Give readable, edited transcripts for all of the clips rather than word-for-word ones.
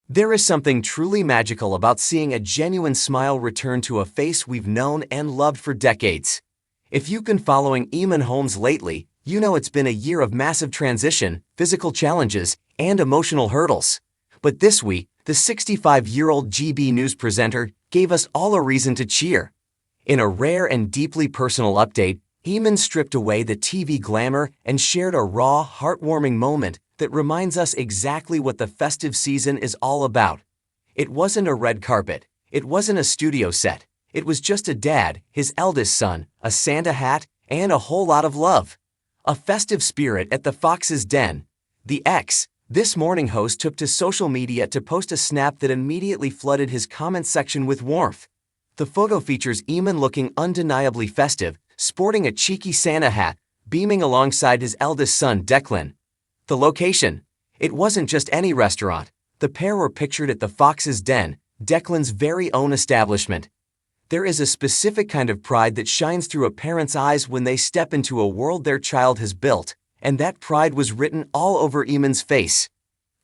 There is something truly magical about seeing a genuine smile return to a face we've known and loved for decades. If you've been following Eamonn Holmes lately, you know it's been a year of massive transition, physical challenges, and emotional hurdles. But this week, the 65-year-old GB News presenter gave us all a reason to cheer. In a rare and deeply personal update, Eamonn stripped away the TV glamour and shared a raw, heartwarming moment that reminds us exactly what the festive season is all about. It wasn't a red carpet. It wasn't a studio set. It was just a dad, his eldest son, a Santa hat, and a whole lot of love. A festive spirit at the Fox's Den. The This Morning host took to social media to post a snap that immediately flooded his comment section with warmth. The photo features Eamonn looking undeniably festive, sporting a cheeky Santa hat, beaming alongside his eldest son Declan. The location. It wasn't just any restaurant. The pair were pictured at the Fox's Den, Declan's very own establishment. There is a specific kind of pride that shines through a parent's eyes when they step into a world their child has built, and that pride was written all over Eamonn's face.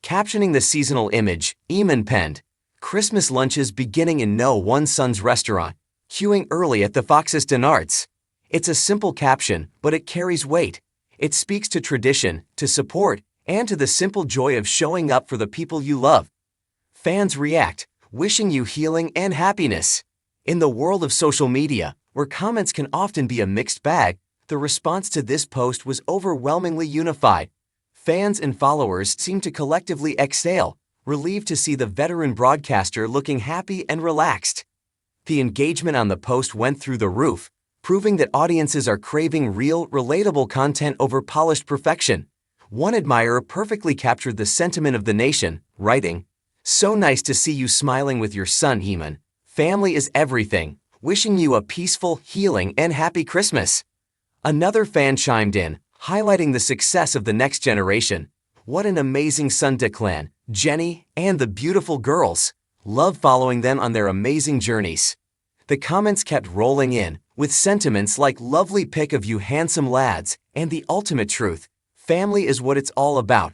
Captioning the seasonal image, Eamonn penned, "Christmas lunches beginning in No. 1 Son's restaurant, queuing early at the Fox's Den Arts." It's a simple caption, but it carries weight. It speaks to tradition, to support, and to the simple joy of showing up for the people you love. Fans react, wishing you healing and happiness. In the world of social media, where comments can often be a mixed bag, the response to this post was overwhelmingly unified. Fans and followers seemed to collectively exhale, relieved to see the veteran broadcaster looking happy and relaxed. The engagement on the post went through the roof, proving that audiences are craving real, relatable content over polished perfection. One admirer perfectly captured the sentiment of the nation, writing, "So nice to see you smiling with your son, Eamonn. Family is everything. Wishing you a peaceful, healing, and happy Christmas." Another fan chimed in, highlighting the success of the next generation. "What an amazing son Declan, Jenny, and the beautiful girls. Love following them on their amazing journeys." The comments kept rolling in, with sentiments like "lovely pic of you handsome lads," and "the ultimate truth. Family is what it's all about."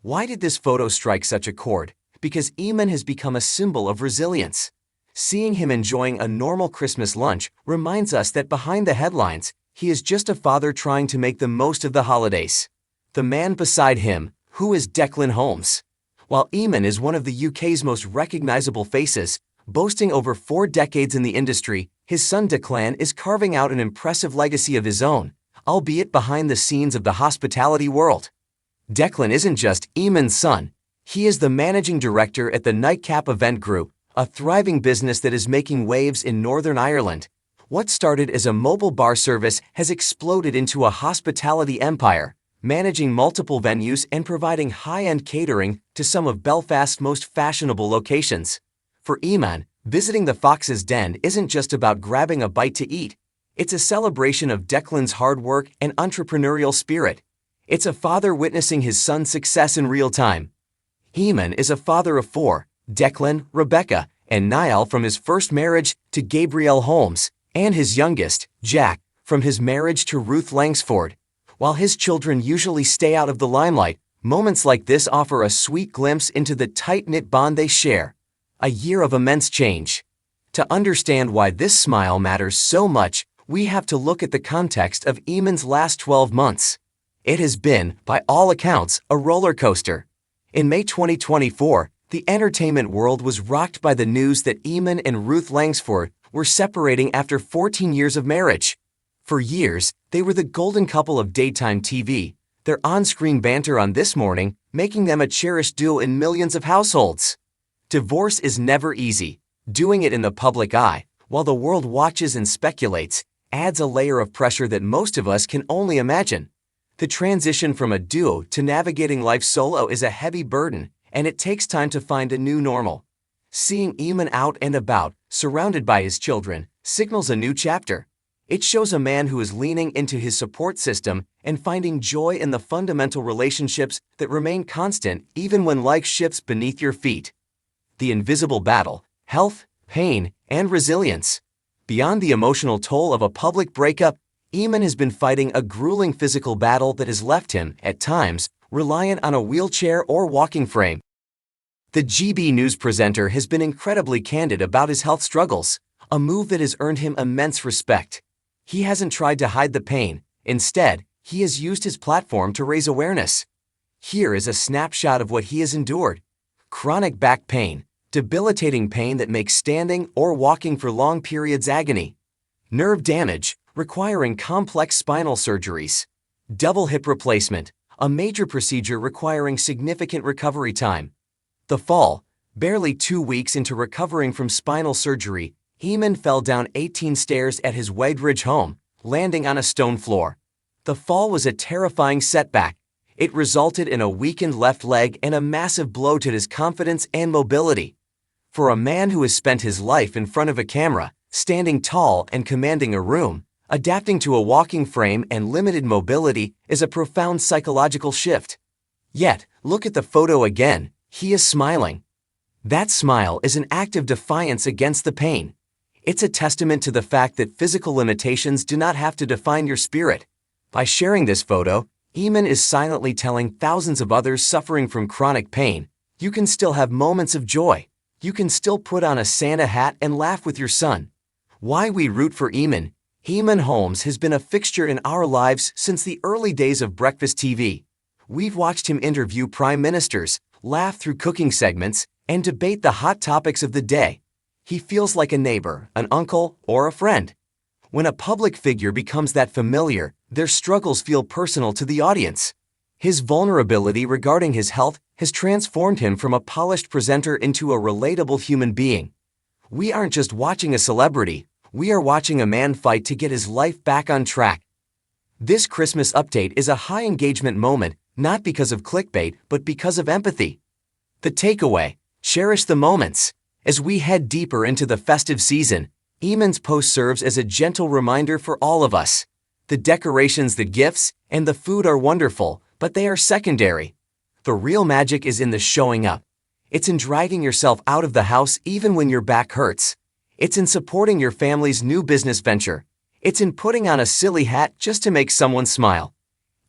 Why did this photo strike such a chord? Because Eamonn has become a symbol of resilience. Seeing him enjoying a normal Christmas lunch reminds us that behind the headlines, he is just a father trying to make the most of the holidays. The man beside him, who is Declan Holmes? While Eamonn is one of the UK's most recognizable faces, boasting over 4 decades in the industry, his son Declan is carving out an impressive legacy of his own, albeit behind the scenes of the hospitality world. Declan isn't just Eamonn's son. He is the managing director at the Nightcap Event Group, a thriving business that is making waves in Northern Ireland. What started as a mobile bar service has exploded into a hospitality empire, managing multiple venues and providing high-end catering to some of Belfast's most fashionable locations. For Eamonn, visiting the Fox's Den isn't just about grabbing a bite to eat. It's a celebration of Declan's hard work and entrepreneurial spirit. It's a father witnessing his son's success in real time. Eamonn is a father of 4, Declan, Rebecca, and Niall from his first marriage to Gabrielle Holmes, and his youngest, Jack, from his marriage to Ruth Langsford. While his children usually stay out of the limelight, moments like this offer a sweet glimpse into the tight-knit bond they share. A year of immense change. To understand why this smile matters so much, we have to look at the context of Eamonn's last 12 months. It has been, by all accounts, a roller coaster. In May 2024, the entertainment world was rocked by the news that Eamonn and Ruth Langsford were separating after 14 years of marriage. For years, they were the golden couple of daytime TV, their on-screen banter on This Morning making them a cherished duo in millions of households. Divorce is never easy. Doing it in the public eye, while the world watches and speculates, adds a layer of pressure that most of us can only imagine. The transition from a duo to navigating life solo is a heavy burden, and it takes time to find a new normal. Seeing Eamonn out and about, surrounded by his children, signals a new chapter. It shows a man who is leaning into his support system and finding joy in the fundamental relationships that remain constant even when life shifts beneath your feet. The invisible battle, health, pain, and resilience. Beyond the emotional toll of a public breakup, Eamonn has been fighting a grueling physical battle that has left him, at times, reliant on a wheelchair or walking frame. The GB News presenter has been incredibly candid about his health struggles, a move that has earned him immense respect. He hasn't tried to hide the pain. Instead, he has used his platform to raise awareness. Here is a snapshot of what he has endured. Chronic back pain, debilitating pain that makes standing or walking for long periods agony. Nerve damage, requiring complex spinal surgeries. Double hip replacement, a major procedure requiring significant recovery time. The fall, barely 2 weeks into recovering from spinal surgery, Eamonn fell down 18 stairs at his Wedridge home, landing on a stone floor. The fall was a terrifying setback. It resulted in a weakened left leg and a massive blow to his confidence and mobility. For a man who has spent his life in front of a camera, standing tall and commanding a room, adapting to a walking frame and limited mobility is a profound psychological shift. Yet, look at the photo again. He is smiling. That smile is an act of defiance against the pain. It's a testament to the fact that physical limitations do not have to define your spirit. By sharing this photo, Eamonn is silently telling thousands of others suffering from chronic pain, you can still have moments of joy. You can still put on a Santa hat and laugh with your son. Why we root for Eamonn. Eamonn Holmes has been a fixture in our lives since the early days of breakfast TV. We've watched him interview prime ministers, laugh through cooking segments, and debate the hot topics of the day. He feels like a neighbor, an uncle, or a friend. When a public figure becomes that familiar, their struggles feel personal to the audience. His vulnerability regarding his health has transformed him from a polished presenter into a relatable human being. We aren't just watching a celebrity, we are watching a man fight to get his life back on track. This Christmas update is a high engagement moment, not because of clickbait, but because of empathy. The takeaway: cherish the moments. As we head deeper into the festive season, Eamonn's post serves as a gentle reminder for all of us. The decorations, the gifts, and the food are wonderful, but they are secondary. The real magic is in the showing up. It's in dragging yourself out of the house even when your back hurts. It's in supporting your family's new business venture. It's in putting on a silly hat just to make someone smile.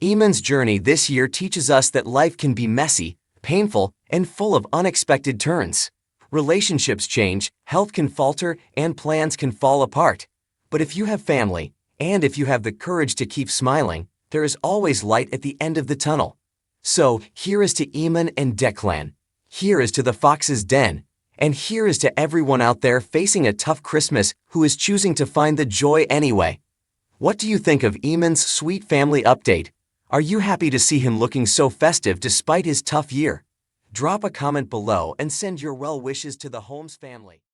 Eamonn's journey this year teaches us that life can be messy, painful, and full of unexpected turns. Relationships change, health can falter, and plans can fall apart. But if you have family, and if you have the courage to keep smiling, there is always light at the end of the tunnel. So, here is to Eamonn and Declan. Here is to the Fox's Den. And here is to everyone out there facing a tough Christmas who is choosing to find the joy anyway. What do you think of Eamonn's sweet family update? Are you happy to see him looking so festive despite his tough year? Drop a comment below and send your well wishes to the Holmes family.